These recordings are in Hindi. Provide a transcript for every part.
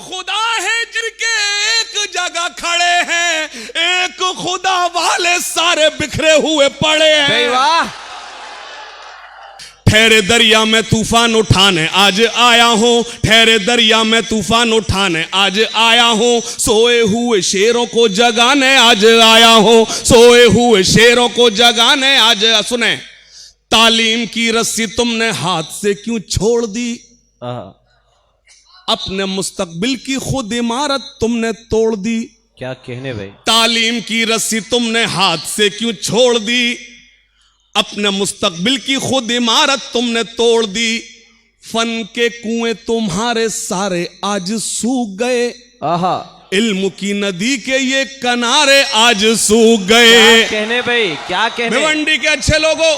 खुदा है जिनके एक जगह खड़े हैं, एक खुदा वाले सारे बिखरे हुए पड़े हैं। वाह। ठहरे दरिया में तूफान उठाने आज आया हूं, ठहरे दरिया में तूफान उठाने आज आया हूं, सोए हुए शेरों को जगाने आज आया हूं, सोए हुए शेरों को जगाने आज। सुने, तालीम की रस्सी तुमने हाथ से क्यों छोड़ दी, अपने मुस्तकबिल की खुद इमारत तुमने तोड़ दी। क्या कहने भाई। तालीम की रस्सी तुमने हाथ से क्यों छोड़ दी, अपने मुस्तकबिल की खुद इमारत तुमने तोड़ दी। फन के कुएं तुम्हारे सारे आज सूख गए, इल्म की नदी के ये किनारे आज सूख गए। क्या कहने भाई, क्या कहने। भिवंडी के अच्छे लोगों,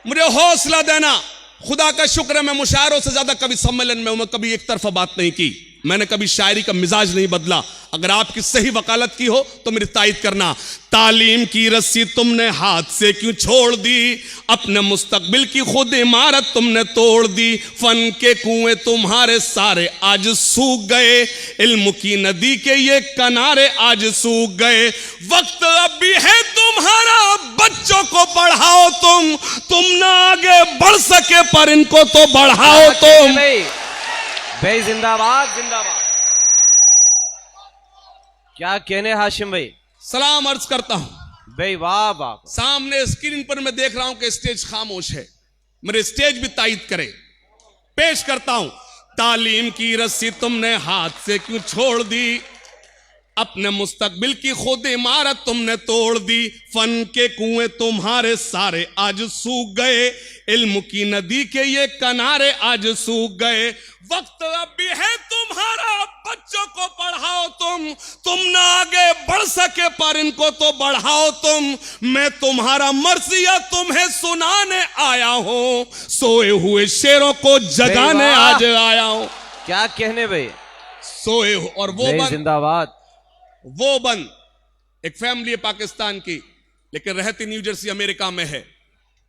मुझे हौसला देना। खुदा का शुक्र है, मैं मुशायरों से ज्यादा कभी सम्मेलन में मैं कभी एक तरफा बात नहीं की, मैंने कभी शायरी का मिजाज नहीं बदला। अगर आपकी सही वकालत की हो तो मेरी तायद करना। तालीम की रस्सी तुमने हाथ से क्यों छोड़ दी, अपने मुस्तकबिल की खुद इमारत तुमने तोड़ दी। फन के कुएं तुम्हारे सारे आज सूख गए, इल्म की नदी के ये किनारे आज सूख गए। वक्त अब भी है तुम्हारा, बच्चों को पढ़ाओ तुम ना आगे बढ़ सके पर इनको तो बढ़ाओ तुम। भाई जिंदाबाद जिंदाबाद। क्या कहने हाशिम भाई। सलाम अर्ज करता हूं भाई। वाह वाह। सामने स्क्रीन पर मैं देख रहा हूं कि स्टेज खामोश है, मेरे स्टेज भी तायद करे। पेश करता हूं, तालीम की रस्सी तुमने हाथ से क्यों छोड़ दी, अपने मुस्तकबिल की खुद इमारत तुमने तोड़ दी। फन के कुएं तुम्हारे सारे आज सूख गए, इल्म की नदी के ये किनारे आज सूख गए। वक्त अब भी है तुम्हारा, बच्चों को पढ़ाओ तुम ना आगे बढ़ सके पर इनको तो बढ़ाओ तुम। मैं तुम्हारा मर्सिया तुम्हें सुनाने आया हूं, सोए हुए शेरों को जगाने आज आया हूं। क्या कहने भाई। सोए हो और वो बन जिंदाबाद। वो बन एक फैमिली है पाकिस्तान की, लेकिन रहती न्यू जर्सी अमेरिका में है।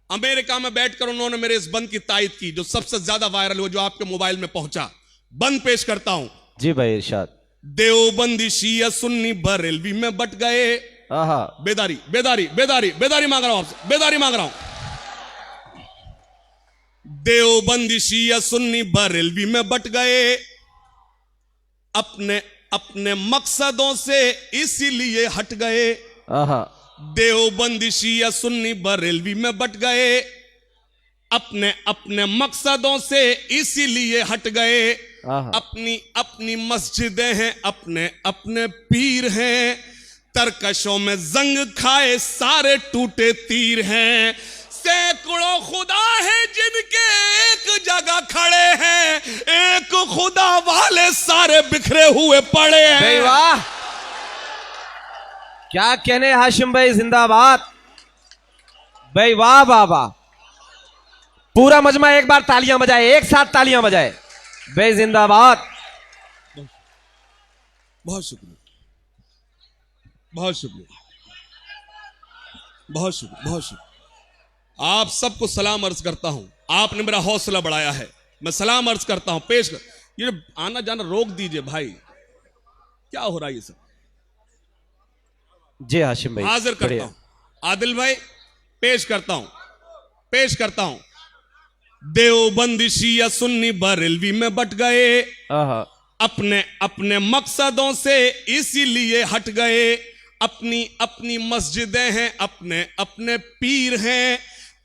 अमेरिका में बैठकर उन्होंने मेरे इस बंद की तायद की जो सबसे ज्यादा वायरल हुआ, जो आपके मोबाइल में पहुंचा। बंद पेश करता हूं। जी भाई इरशाद। देवबंदी शिया सुन्नी बरेलवी में बट गए। बेदारी बेदारी बेदारी बेदारी मांग रहा हूं आपसे, बेदारी मांग रहा हूं। देवबंदी शिया सुन्नी बरेलवी में बट गए, अपने अपने मकसदों से इसीलिए हट गए। देवबंदी शिया सुन्नी बरेलवी में बट गए, अपने अपने मकसदों से इसीलिए हट गए। अपनी अपनी मस्जिदें हैं, अपने अपने पीर हैं, तरकशों में जंग खाए सारे टूटे तीर हैं। सैकड़ों खुदा है जिनके एक जगह खड़े हैं, एक खुदा वाले सारे बिखरे हुए पड़े हैं। वाह। क्या कहने हाशिम भाई जिंदाबाद। भाई वाह वाह वाह। पूरा मजमा एक बार तालियां बजाए, एक साथ तालियां बजाए। भाई जिंदाबाद। बहुत शुक्रिया, बहुत शुक्रिया, बहुत शुक्रिया, बहुत शुक्रिया। आप सबको सलाम अर्ज करता हूं, आपने मेरा हौसला बढ़ाया है, मैं सलाम अर्ज करता हूं। पेश कर, ये आना जाना रोक दीजिए भाई, क्या हो रहा है ये सब। जी हाशिम भाई हाजिर करता हूं आदिल भाई, पेश करता हूं, पेश करता हूं। देवबंदी शिया सुन्नी बरेलवी में बट गए, अपने अपने मकसदों से इसीलिए हट गए। अपनी अपनी मस्जिदें हैं, अपने अपने पीर हैं,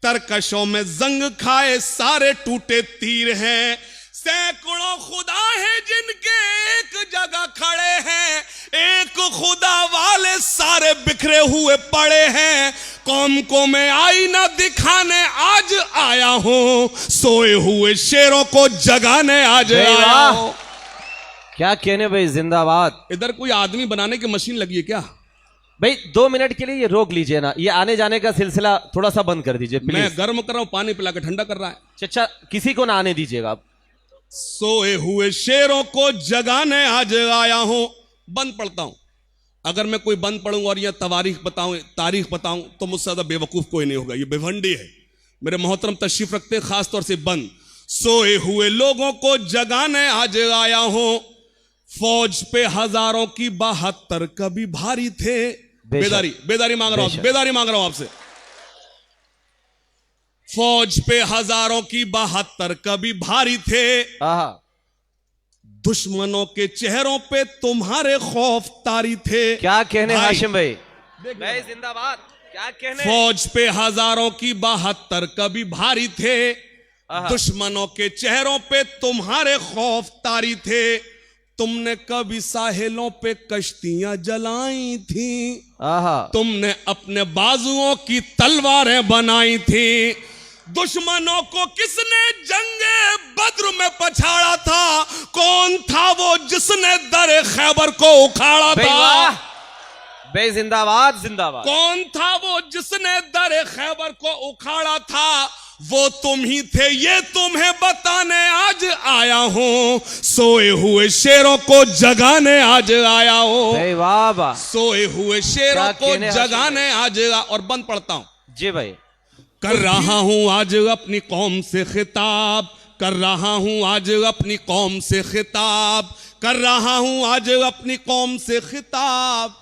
तरकशों में जंग खाए सारे टूटे तीर हैं। सैकड़ों खुदा है जिनके एक जगह खड़े हैं, एक खुदा वाले सारे बिखरे हुए पड़े हैं। कौम को मैं आईना दिखाने आज आया हूं, सोए हुए शेरों को जगाने आज आया हूं। क्या कहने भाई जिंदाबाद। इधर कोई आदमी बनाने की मशीन लगी है क्या भाई? 2 मिनट के लिए ये रोक लीजिए ना, ये आने जाने का सिलसिला थोड़ा सा बंद कर दीजिए प्लीज। मैं गर्म कर रहा हूं, पानी पिला के ठंडा कर रहा है। अच्छा, किसी को ना आने दीजिएगा आप। सोए हुए शेरों को जगाने आज आया हूं। बंद पढ़ता हूं। अगर मैं कोई बंद पढ़ूंगा और यह तारीख बताऊं तो मुझसे ज्यादा बेवकूफ कोई नहीं होगा। ये भिवंडी है, मेरे मोहतरम तशरीफ रखते, खासतौर से बंद। सोए हुए लोगों को जगाने आज आया हूं, फौज पे हजारों की 72 कभी भारी थे। बेदारी बेदारी मांग रहा हूं, बेदारी मांग रहा हूं आपसे। फौज पे हजारों की 72 कभी भारी थे। दुश्मनों के चेहरों पे तुम्हारे खौफ तारी थे। क्या कहने हाशिम भाई, भाई जिंदाबाद, क्या कहने। फौज पे हजारों की 72 कभी भारी थे। दुश्मनों के चेहरों पे तुम्हारे खौफ तारी थे। तुमने कभी साहिलों पे कश्तियां जलाई थी। तुमने अपने बाजुओं की तलवारें बनाई थी। दुश्मनों को किसने जंगे बद्र में पछाड़ा था? कौन था वो जिसने दर खैबर को उखाड़ा था? बे जिंदाबाद जिंदाबाद। कौन था वो जिसने दर खैबर को उखाड़ा था? वो तुम ही थे, ये तुम्हें बताने आज आया हूं। सोए हुए शेरों को जगाने आज आया हूं। वाह वाह। सोए हुए शेरों को जगाने आज। और बंद पढ़ता हूं जी भाई। कर रहा हूं आज अपनी कौम से खिताब, कर रहा हूं आज अपनी कौम से खिताब, कर रहा हूं आज अपनी कौम से खिताब।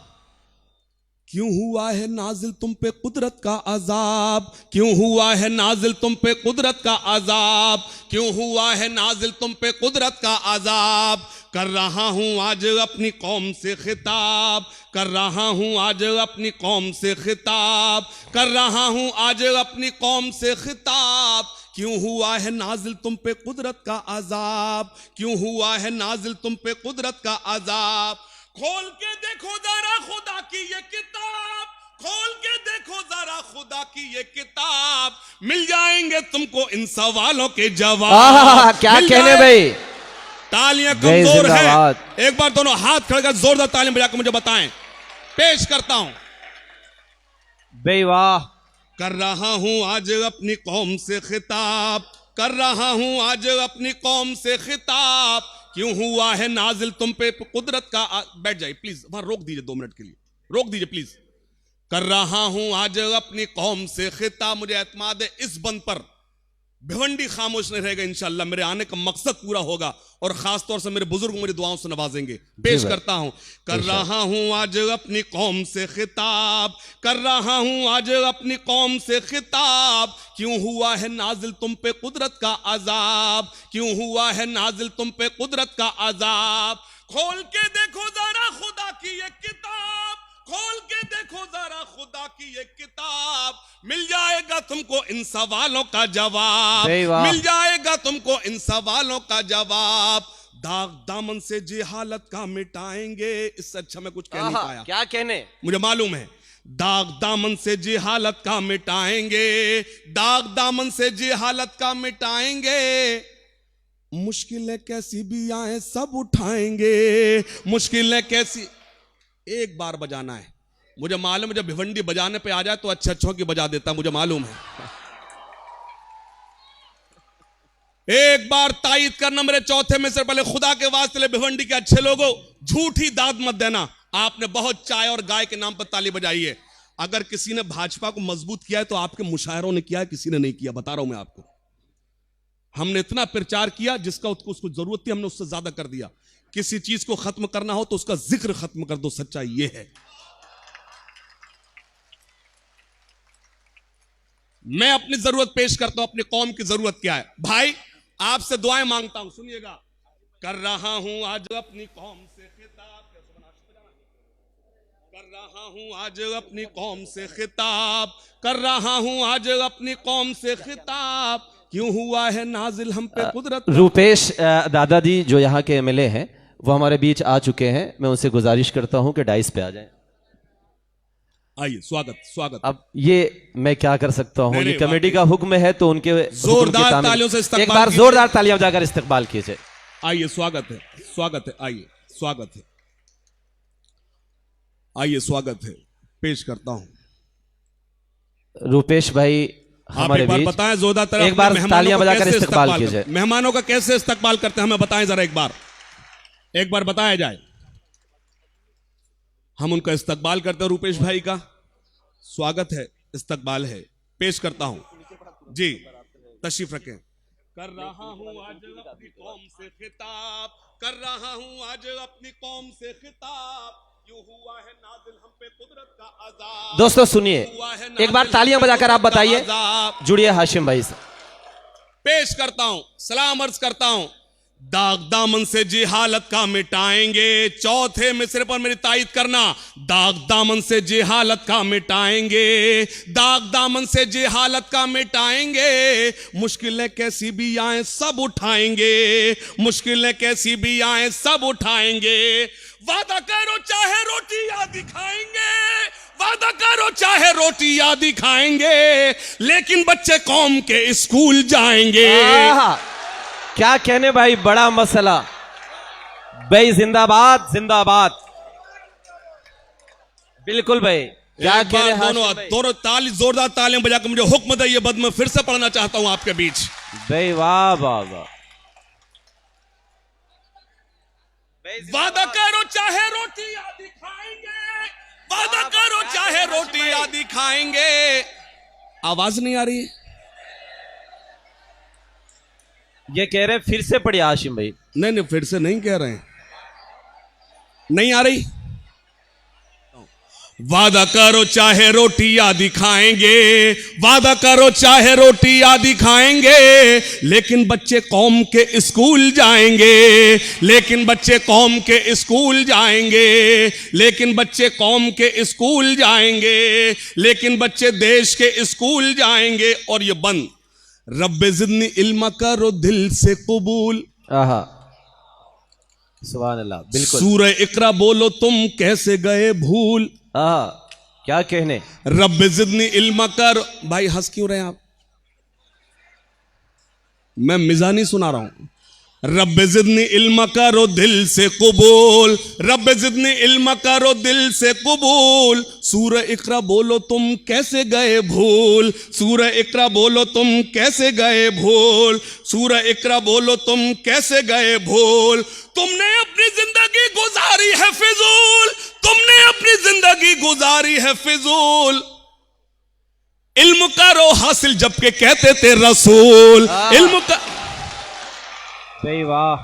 क्यों हुआ है नाजिल तुम पे कुदरत का अजाब? क्यों हुआ है नाजिल तुम पे कुदरत का अजाब? क्यों हुआ है नाजिल तुम पे कुदरत का अजाब? कर रहा हूं आज अपनी कौम से खिताब, कर रहा हूं आज अपनी कौम से खिताब, कर रहा हूं आज अपनी कौम से खिताब। क्यों हुआ है नाजिल तुम पे कुदरत का अजाब? क्यों हुआ है नाजिल तुम पे कुदरत का अजाब? खोल के देखो जरा खुदा की ये किताब, खोल के देखो जरा खुदा की ये किताब। मिल जाएंगे तुमको इन सवालों के जवाब। क्या कहने भाई। तालियां कमजोर है, एक बार दोनों हाथ खड़े कर जोरदार तालियां बजाकर मुझे बताएं। पेश करता हूं। बे वाह। कर रहा हूं आज अपनी कौम से खिताब, कर रहा हूं आज अपनी कौम से खिताब। क्यों हुआ है नाजिल तुम पे कुदरत का। बैठ जाइए प्लीज, वहां रोक दीजिए 2 मिनट के लिए, रोक दीजिए प्लीज। कर रहा हूं आज अपनी कौम से खिताब। मुझे एतमाद है इस बंद पर भिवंडी खामोश नहीं रहेगा इंशाअल्लाह। मेरे आने का मकसद पूरा होगा और खास तौर से मेरे बुजुर्ग मेरी दुआओं से नवाजेंगे। पेश करता हूं। कर रहा हूं आज अपनी कौम से खिताब, कर रहा हूं आज अपनी कौम से खिताब। क्यों हुआ है नाजिल तुम पे कुदरत का अजाब? क्यों हुआ है नाजिल तुम पे कुदरत का अजाब? खोल के देखो जरा खुदा की ये किताब, खोल के देखो जरा खुदा की ये किताब। मिल जाएगा तुमको इन सवालों का जवाब, मिल जाएगा तुमको इन सवालों का जवाब। दाग दामन से जी हालत का मिटाएंगे। इससे अच्छा मैं कुछ कह नहीं पाया। क्या कहने, मुझे मालूम है। दाग दामन से जी हालत का मिटाएंगे, दाग दामन से जी हालत का मिटाएंगे। मुश्किलें कैसी भी आए सब उठाएंगे, मुश्किलें कैसी। एक बार बजाना है, मुझे मालूम है जब भिवंडी बजाने पे आ जाए तो अच्छों की बजा देता, मुझे मालूम है। एक बार तायीद करना मेरे चौथे में से पहले खुदा के वास्ते भिवंडी के अच्छे लोगों, झूठी दाद मत देना। आपने बहुत चाय और गाय के नाम पर ताली बजाई है। अगर किसी ने भाजपा को मजबूत किया है तो आपके मुशायरों ने किया है, किसी ने नहीं किया। बता रहा हूं मैं आपको। हमने इतना प्रचार किया जिसका उसको जरूरत थी, हमने उससे ज्यादा कर दिया। किसी चीज को खत्म करना हो तो उसका जिक्र खत्म कर दो। सच्चाई यह है। मैं अपनी जरूरत पेश करता हूं, अपनी कौम की जरूरत क्या है। भाई आपसे दुआएं मांगता हूं, सुनिएगा। कर रहा हूं आज अपनी कौम से खिताब, कर रहा हूं आज अपनी कौम से खिताब, कर रहा हूं आज अपनी कौम से खिताब। क्यों हुआ है नाजिल हम पे कुदरत। रूपेश दादाजी जो यहाँ के एमएलए हैं वो हमारे बीच आ चुके हैं। मैं उनसे गुजारिश करता हूं कि डाइस पे आ जाएं। आइए, स्वागत स्वागत। अब ये मैं क्या कर सकता हूं, ये कमेटी का हुक्म है तो उनके जोरदार तालियों से एक बार जोरदार तालियां बजाकर इस्तकबाल कीजिए। आइए, स्वागत है, स्वागत है। आइए, स्वागत है, आइए, स्वागत है। पेश करता हूं रूपेश भाई हमारे बीच। बताएं जोरदार तरह एक बार तालियां बजाकर इस्तकबाल कीजिए। मेहमानों का कैसे इस्तकबाल करते हैं हमें बताएं जरा, एक बार बताया जाए। हम उनका इस्तकबाल करते हैं। रूपेश भाई का स्वागत है, इस्तकबाल है। पेश करता हूं जी, तशरीफ रखें। कर रहा हूं आज अपनी कौम से खिताब, कर रहा हूं आज अपनी कौम से खिताब, यूं हुआ है नाज़िल हम पे कुदरत का अज़ाब। दोस्तों सुनिए, एक बार तालियां बजाकर आप बताइए, जुड़िए हाशिम भाई से। पेश करता हूं, सलाम अर्ज करता हूं। दाग दामन से जी हालत का मिटाएंगे, चौथे मिसरे पर मेरी तायद करना। दाग दामन से जी हालत का मिटाएंगे, दाग दामन से जी हालत का मिटाएंगे। मुश्किलें कैसी भी आए सब उठाएंगे, मुश्किलें कैसी भी आए सब उठाएंगे। वादा करो चाहे रोटी या दिखाएंगे, वादा करो चाहे रोटी या दिखाएंगे, लेकिन बच्चे कौम के स्कूल जाएंगे। क्या कहने भाई, बड़ा मसला भाई। जिंदाबाद जिंदाबाद। बिल्कुल भाई, क्या कहने। दोनों ताली, जोरदार तालियां बजाकर मुझे हुक्म दे, ये बद मैं फिर से पढ़ना चाहता हूं आपके बीच। भाई वाह वाह वाह। वादा करो चाहे रोटी या दिखाएंगे, वादा करो चाहे रोटी या दिखाएंगे। आवाज नहीं आ रही? ये कह रहे फिर से पढ़िए हाशिम भाई। नहीं, फिर से नहीं कह रहे हैं, नहीं आ रही। वादा करो चाहे रोटी या दिखाएंगे, वादा करो चाहे रोटी या दिखाएंगे, लेकिन बच्चे कौम के स्कूल जाएंगे, लेकिन बच्चे कौम के स्कूल जाएंगे, लेकिन बच्चे कौम के स्कूल जाएंगे, लेकिन बच्चे देश के स्कूल जाएंगे। और ये बंद, रब्बे ज़िदनी इल्म करो दिल से कबूल। आहा, सुभान अल्लाह। बिल्कुल। सूरह इकरा बोलो तुम कैसे गए भूल। आहा, क्या कहने। रब्बे ज़िदनी इल्म कर। भाई हंस क्यों रहे हैं आप? मैं मिजानी सुना रहा हूं। रब्बे ज़िदनी इल्म करो दिल से कबूल, रब्बे ज़िदनी इल्म करो दिल से कबूल। सूरह इकरा बोलो तुम कैसे गए भूल, सूरह इकरा बोलो तुम कैसे गए भूल, सूरह इकरा बोलो तुम कैसे गए भूल। तुमने अपनी जिंदगी गुजारी है फिजूल, तुमने अपनी जिंदगी गुजारी है फिजूल। इल्म करो हासिल जबकि कहते थे रसूल। इल्म का भाई वाह।